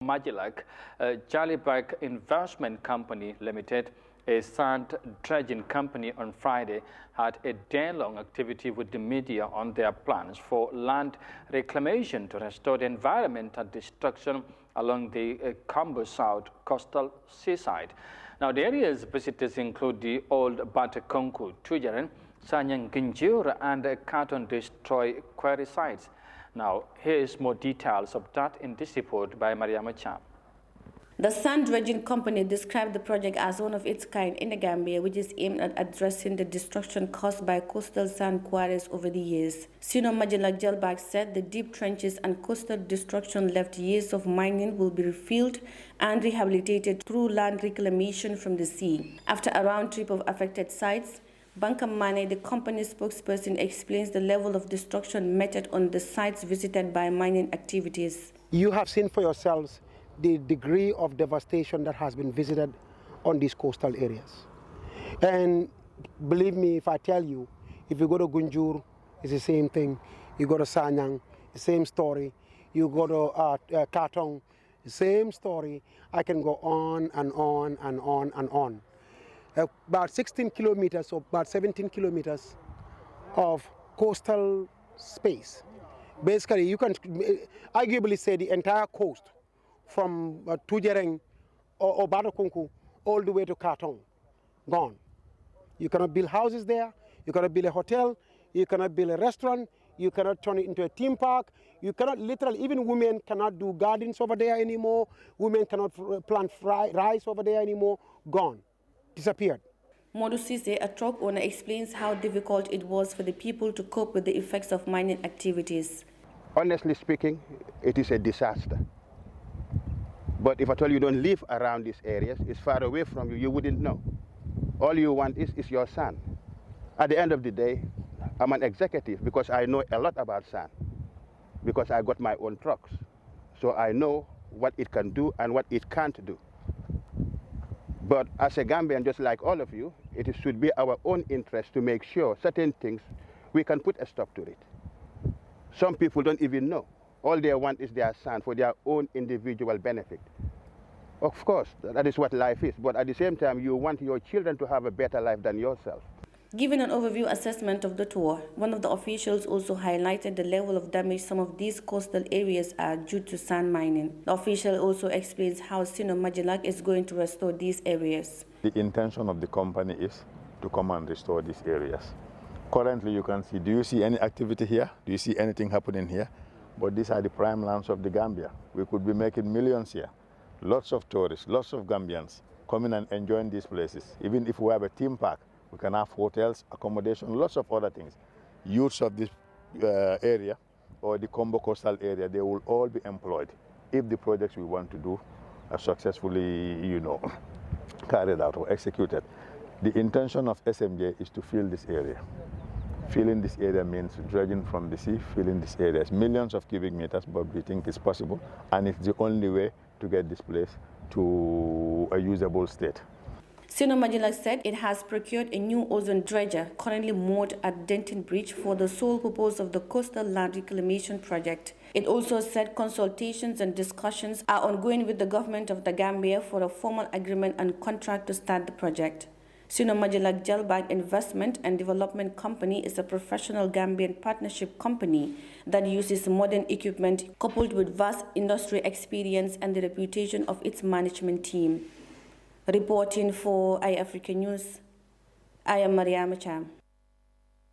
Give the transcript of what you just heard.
Majilac, Jalbak Investment Company Limited, a sand dredging company, on Friday had a day-long activity with the media on their plans for land reclamation to restore the environmental destruction along the Cambo South coastal seaside. Now, the area's visitors include the old Batakonku, Tujaran, Sanyang Ginjur, and Carton Destroy quarry sites. Now, here is more details of that in this report by Yahya Jammeh. The sand dredging company described the project as one of its kind in the Gambia, which is aimed at addressing the destruction caused by coastal sand quarries over the years. Sino Majilac Jalbak said the deep trenches and coastal destruction left years of mining will be refilled and rehabilitated through land reclamation from the sea. After a round trip of affected sites, Mane, the company's spokesperson, explains the level of destruction meted on the sites visited by mining activities. You have seen for yourselves the degree of devastation that has been visited on these coastal areas. And believe me if I tell you, if you go to Gunjur, it's the same thing. You go to Sanyang, the same story. You go to Katong, the same story. I can go on and on and on and on. About 16 kilometers or about 17 kilometers of coastal space. Basically, you can arguably say the entire coast from Tujereng or Batakonku all the way to Katong, gone. You cannot build houses there, you cannot build a hotel, you cannot build a restaurant, you cannot turn it into a theme park, you cannot literally, even women cannot do gardens over there anymore, women cannot plant rice over there anymore, gone. Disappeared. Modu Sise, a truck owner, explains how difficult it was for the people to cope with the effects of mining activities. Honestly speaking, it is a disaster. But if at all you don't live around these areas, it's far away from you, you wouldn't know. All you want is your sand. At the end of the day, I'm an executive because I know a lot about sand, because I got my own trucks. So I know what it can do and what it can't do. But as a Gambian, just like all of you, it should be our own interest to make sure certain things, we can put a stop to it. Some people don't even know. All they want is their sand for their own individual benefit. Of course, that is what life is. But at the same time, you want your children to have a better life than yourself. Giving an overview assessment of the tour, one of the officials also highlighted the level of damage some of these coastal areas are due to sand mining. The official also explains how Sino Majilac is going to restore these areas. The intention of the company is to come and restore these areas. Currently, you can see, do you see any activity here? Do you see anything happening here? But these are the prime lands of the Gambia. We could be making millions here. Lots of tourists, lots of Gambians coming and enjoying these places. Even if we have a theme park, we can have hotels, accommodation, lots of other things. Youths of this area or the Combo coastal area, they will all be employed if the projects we want to do are successfully, carried out or executed. The intention of SMJ is to fill this area. Filling this area means dredging from the sea, filling this area. It's millions of cubic meters, but we think it's possible, and it's the only way to get this place to a usable state. Sino Majilac said it has procured a new ozone dredger currently moored at Denton Bridge for the sole purpose of the coastal land reclamation project. It also said consultations and discussions are ongoing with the government of the Gambia for a formal agreement and contract to start the project. Sino Majilac Jalbak Investment and Development Company is a professional Gambian partnership company that uses modern equipment coupled with vast industry experience and the reputation of its management team. Reporting for Eyeafrica News, I am Yahya Jammeh.